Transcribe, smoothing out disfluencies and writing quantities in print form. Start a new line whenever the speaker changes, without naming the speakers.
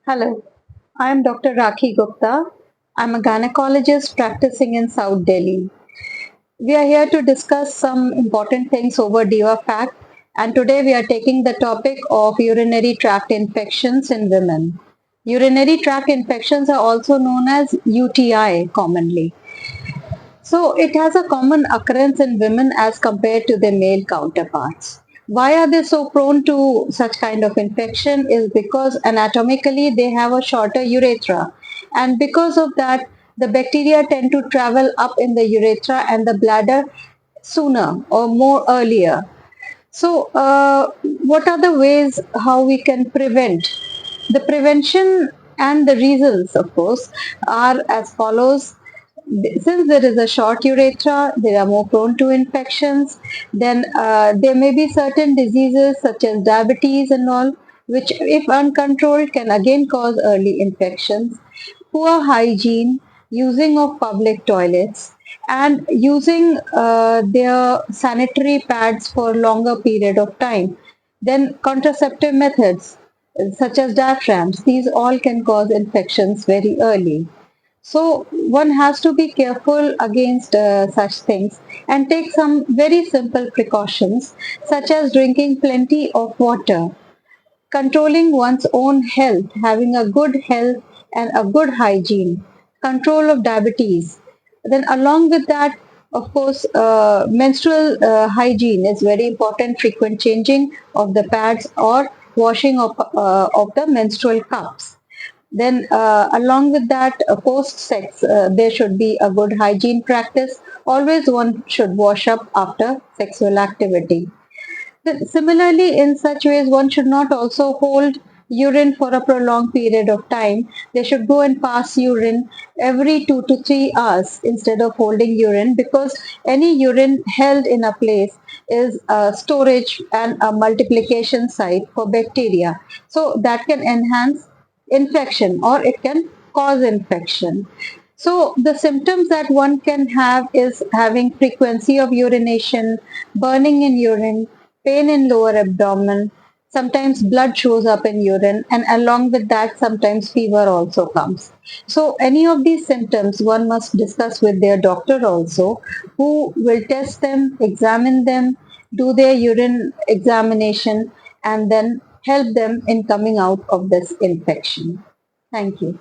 Hello, I am Dr. Rakhi Gupta. I'm a gynecologist practicing in South Delhi. We are here to discuss some important things over DIVA fact, and today we are taking the topic of urinary tract infections in women. Urinary tract infections are also known as UTI commonly. So it has a common occurrence in women as compared to their male counterparts. Why are they so prone to such kind of infection is because anatomically they have a shorter urethra, and because of that the bacteria tend to travel up in the urethra and the bladder sooner or more earlier. So, what are the ways how we can prevent? The prevention and the reasons, of course, are as follows. Since there is a short urethra, they are more prone to infections. Then there may be certain diseases such as diabetes and all, which, if uncontrolled, can again cause early infections. Poor hygiene, using of public toilets, and using their sanitary pads for longer period of time. Then contraceptive methods such as diaphragms, these all can cause infections very early. So one has to be careful against such things and take some very simple precautions such as drinking plenty of water, controlling one's own health, having a good health and a good hygiene, control of diabetes. Then along with that, of course, menstrual hygiene is very important, frequent changing of the pads or washing of the menstrual cups. Then, along with that, post sex, there should be a good hygiene practice. Always one should wash up after sexual activity. Similarly, in such ways, one should not also hold urine for a prolonged period of time. They should go and pass urine every 2 to 3 hours instead of holding urine, because any urine held in a place is a storage and a multiplication site for bacteria. So that can enhance infection or it can cause infection. So the symptoms that one can have is having frequency of urination, burning in urine, pain in lower abdomen, sometimes blood shows up in urine, and along with that sometimes fever also comes. So any of these symptoms one must discuss with their doctor also, who will test them, examine them, do their urine examination, and then help them in coming out of this infection. Thank you.